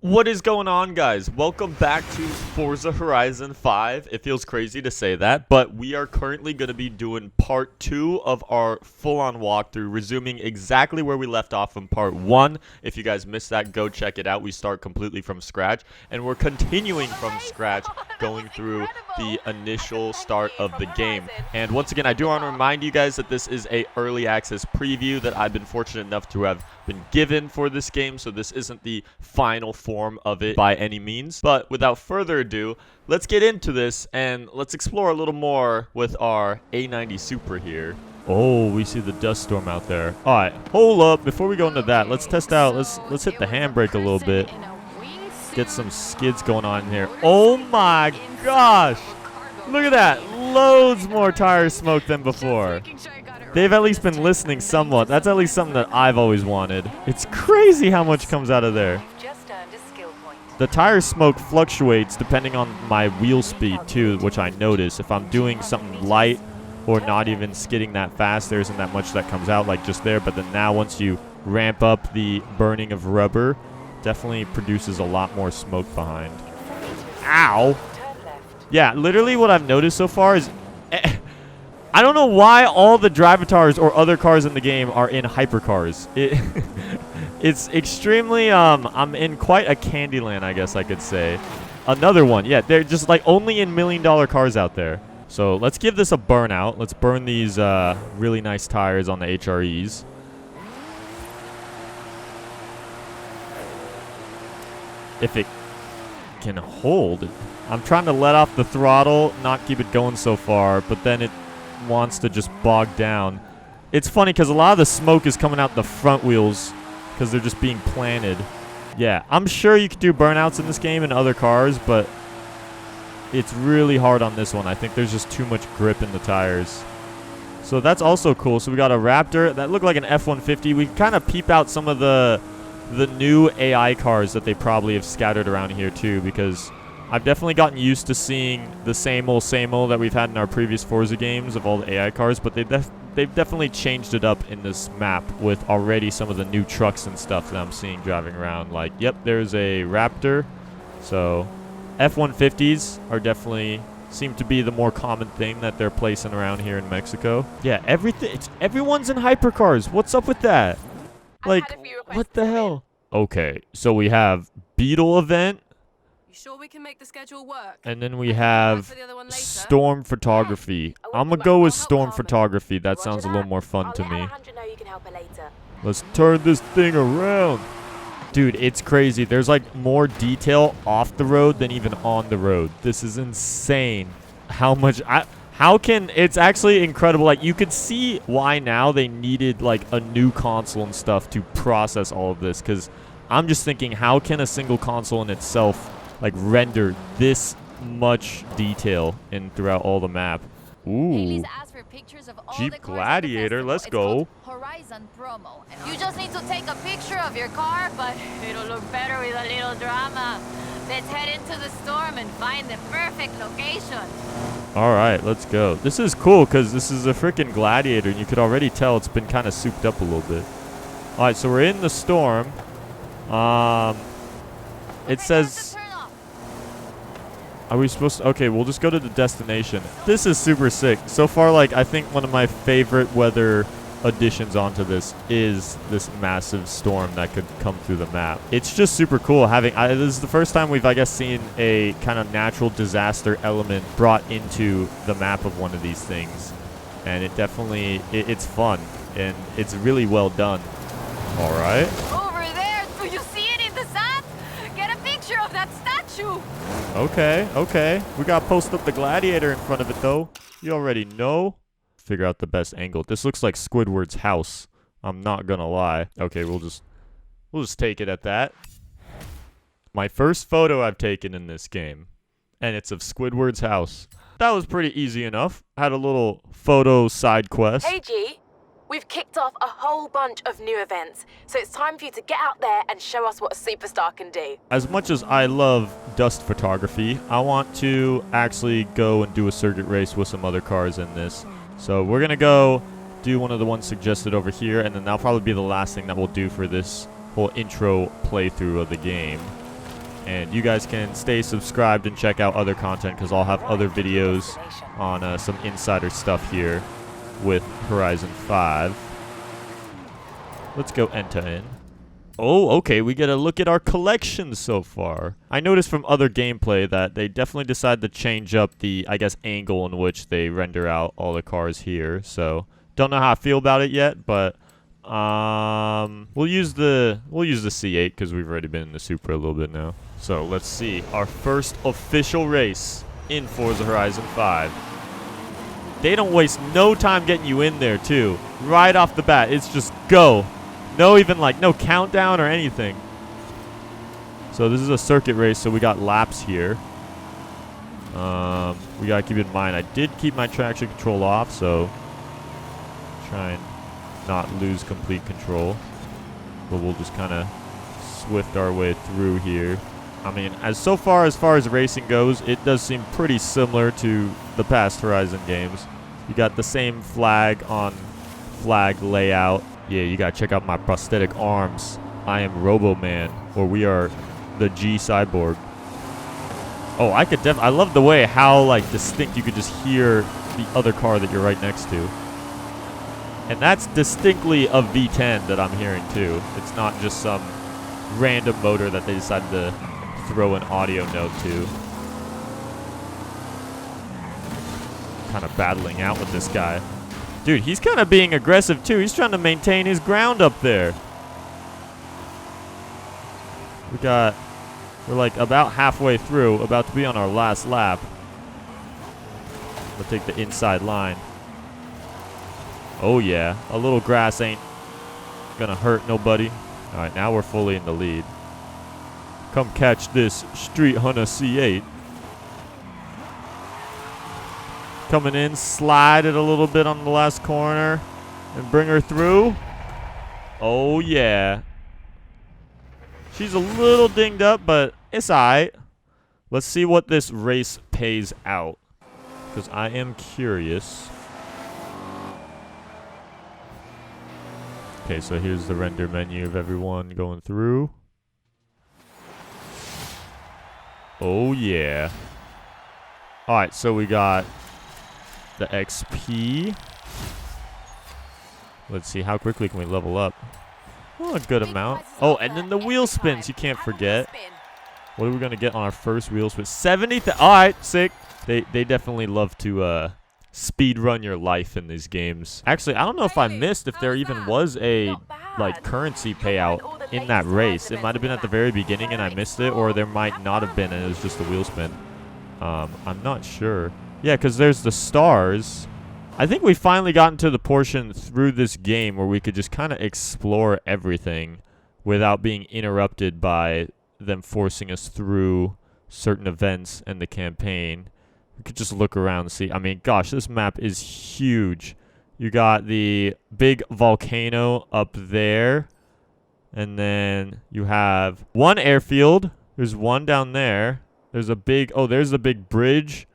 What is going on, guys? Welcome back to Forza Horizon 5. It feels crazy to say that, but we are currently going to be doing part 2 of our full-on walkthrough, resuming exactly where we left off in part 1. If you guys missed that, go check it out. We start completely from scratch, and we're continuing from scratch, going through the initial start of the game. And once again, I do want to remind you guys that this is a early access preview that I've been fortunate enough to have been given for this game, so this isn't the final form of it by any means. But without further ado, let's get into this and let's explore a little more with our A90 Supra here. Oh, we see the dust storm out there. All right, hold up. Before we go into that, let's test out. Let's hit the handbrake a little bit. Get some skids going on in here. Oh my gosh! Look at that. Loads more tire smoke than before. They've at least been listening somewhat. That's at least something that I've always wanted. It's crazy how much comes out of there. The tire smoke fluctuates depending on my wheel speed too, which I notice. If I'm doing something light or not even skidding that fast, there isn't that much that comes out like just there. But then now once you ramp up the burning of rubber, definitely produces a lot more smoke behind. Ow! Yeah, literally what I've noticed so far is I don't know why all the drivatars or other cars in the game are in hypercars. It's extremely, I'm in quite a candy land, I guess I could say. Another one. Yeah, they're just like only in $1 million cars out there. So let's give this a burnout. Let's burn these really nice tires on the HREs. If it can hold. I'm trying to let off the throttle, not keep it going so far, but then it wants to just bog down. It's funny because a lot of the smoke is coming out the front wheels because they're just being planted. Yeah, I'm sure you could do burnouts in this game in other cars, but it's really hard on this one. I think there's just too much grip in the tires. So that's also cool. So we got a Raptor that looked like an F-150. We kind of peep out some of the new AI cars that they probably have scattered around here too, because I've definitely gotten used to seeing the same old that we've had in our previous Forza games of all the AI cars, but they've definitely changed it up in this map with already some of the new trucks and stuff that I'm seeing driving around. Like, yep, there's a Raptor. So F-150s are definitely seem to be the more common thing that they're placing around here in Mexico. Yeah, everyone's in hypercars. What's up with that? Like, what the hell? Okay, so we have Beetle event. Sure we can make the schedule work. And then we have storm photography. I'm gonna go with storm photography. That sounds a little more fun to me. Let's turn this thing around. Dude, it's crazy. There's like more detail off the road than even on the road. This is insane. How much it's actually incredible. Like, you could see why now they needed like a new console and stuff to process all of this, because I'm just thinking, how can a single console in itself like render this much detail in throughout all the map? Ooh, Jeep Gladiator, let's go. Horizon promo. You just need to take a picture of your car, but it'll look better with a little drama. Let's head into the storm and find the perfect location. All right, let's go. This is cool because this is a freaking Gladiator, and you could already tell it's been kind of souped up a little bit. All right, so we're in the storm. It says, are we supposed to? Okay, we'll just go to the destination. This is super sick. So far, like, I think one of my favorite weather additions onto this is this massive storm that could come through the map. It's just super cool having, this is the first time we've, I guess, seen a kind of natural disaster element brought into the map of one of these things. And it definitely, it's fun. And it's really well done. All right. Over there, do you see it in the sand? Get a picture of that statue. Okay, okay. We got to post up the Gladiator in front of it, though. You already know. Figure out the best angle. This looks like Squidward's house. I'm not going to lie. Okay, we'll just take it at that. My first photo I've taken in this game. And it's of Squidward's house. That was pretty easy enough. Had a little photo side quest. Hey G, we've kicked off a whole bunch of new events, so it's time for you to get out there and show us what a superstar can do. As much as I love dust photography, I want to actually go and do a circuit race with some other cars in this. So we're going to go do one of the ones suggested over here, and then that'll probably be the last thing that we'll do for this whole intro playthrough of the game. And you guys can stay subscribed and check out other content because I'll have other videos on some insider stuff here with Horizon 5. Let's go enter in. Oh, okay, we get a look at our collection so far. I noticed from other gameplay that they definitely decided to change up the, I guess, angle in which they render out all the cars here. So, don't know how I feel about it yet, but we'll use the C8 because we've already been in the Supra a little bit now. So, let's see our first official race in Forza Horizon 5. They don't waste no time getting you in there, too. Right off the bat, it's just go. No even like no countdown or anything. So this is a circuit race, so we got laps here. We gotta keep in mind I did keep my traction control off, so try and not lose complete control. But we'll just kind of swift our way through here. I mean, as far as racing goes, it does seem pretty similar to the past Horizon games. You got the same flag on flag layout. Yeah, you gotta check out my prosthetic arms. I am Robo-Man, or we are the G Cyborg. Oh, I love the way how, like, distinct you could just hear the other car that you're right next to. And that's distinctly a V10 that I'm hearing, too. It's not just some random motor that they decided to throw an audio note to. Kind of battling out with this guy. Dude, he's kind of being aggressive, too. He's trying to maintain his ground up there. We're like about halfway through, about to be on our last lap. We'll take the inside line. Oh, yeah. A little grass ain't gonna hurt nobody. All right, now we're fully in the lead. Come catch this Street Hunter C8. Coming in, slide it a little bit on the last corner and bring her through. Oh, yeah. She's a little dinged up, but it's all right. Let's see what this race pays out, because I am curious. Okay, so here's the render menu of everyone going through. Oh, yeah. All right, so we got the XP. Let's see, how quickly can we level up? Oh, a good amount. Oh, and then the wheel spins, you can't forget. What are we going to get on our first wheel spin? 70. All right, sick. They definitely love to speed run your life in these games. Actually, I don't know if I missed if there even was a like currency payout in that race. It might have been at the very beginning and I missed it, or there might not have been and it was just a wheel spin. I'm not sure. Yeah, because there's the stars. I think we finally gotten to the portion through this game where we could just kind of explore everything without being interrupted by them forcing us through certain events and the campaign. We could just look around and see. I mean, gosh, this map is huge. You got the big volcano up there. And then you have one airfield. There's one down there. There's a big... Oh, there's the big bridge.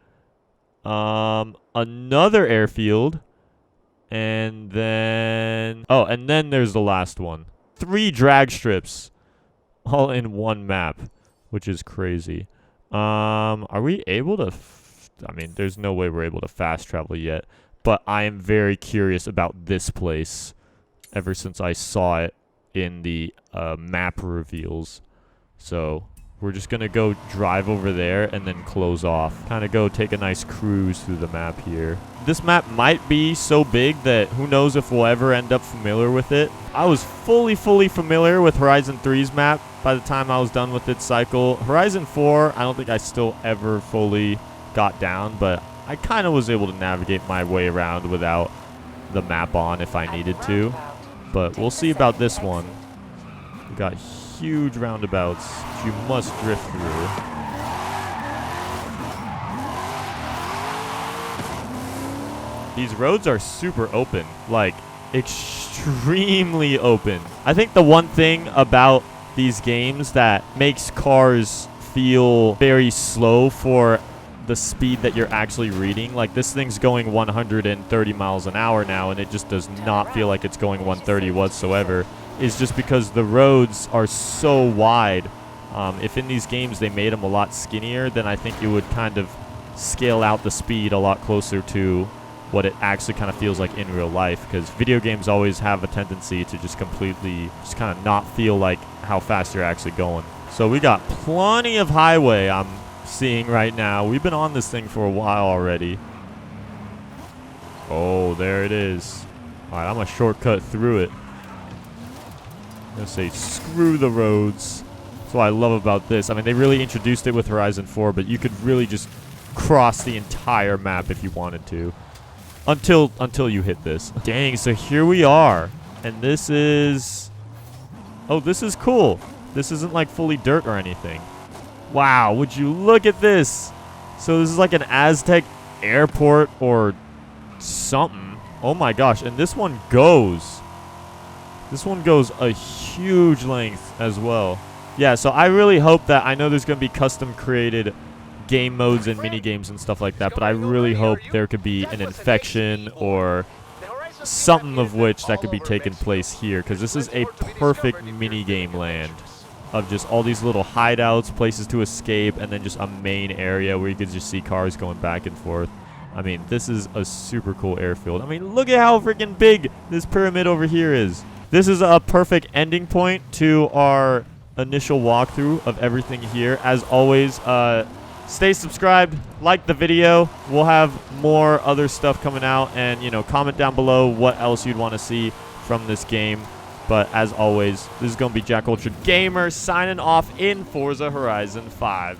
Another airfield. And then... Oh, and then there's the last one. 3 drag strips. All in one map. Which is crazy. Are we able to... I mean, there's no way we're able to fast travel yet. But I am very curious about this place. Ever since I saw it in the map reveals. So... We're just going to go drive over there and then close off. Kind of go take a nice cruise through the map here. This map might be so big that who knows if we'll ever end up familiar with it. I was fully familiar with Horizon 3's map by the time I was done with its cycle. Horizon 4, I don't think I still ever fully got down, but I kind of was able to navigate my way around without the map on if I needed to. But we'll see about this one. We got huge roundabouts which you must drift through. These roads are super open, like extremely open. I think the one thing about these games that makes cars feel very slow for the speed that you're actually reading, like this thing's going 130 miles an hour now and it just does not feel like it's going 130 whatsoever, is just because the roads are so wide If in these games they made them a lot skinnier, then I think it would kind of scale out the speed a lot closer to what it actually kind of feels like in real life, because video games always have a tendency to just completely just kind of not feel like how fast you're actually going. So we got plenty of highway I'm seeing right now. We've been on this thing for a while already. Oh, there it is. All right, I'm gonna shortcut through it. I'm gonna say screw the roads. That's what I love about this. I mean, they really introduced it with Horizon 4, but you could really just cross the entire map if you wanted to. Until you hit this. Dang, so here we are. And this is... Oh, this is cool. This isn't like fully dirt or anything. Wow, would you look at this? So this is like an Aztec airport or something. Oh my gosh, and this one goes. This one goes a huge length as well. Yeah, so I really hope that... I know there's going to be custom created game modes and mini games and stuff like that, but I really hope there could be an infection or something of which that could be taking place here, because this is a perfect mini game land of just all these little hideouts, places to escape, and then just a main area where you could just see cars going back and forth. I mean, this is a super cool airfield. I mean, look at how freaking big this pyramid over here is. This is a perfect ending point to our initial walkthrough of everything here. As always, stay subscribed, like the video. We'll have more other stuff coming out, and, you know, comment down below what else you'd want to see from this game. But as always, this is going to be JackUltraGamer signing off in Forza Horizon 5.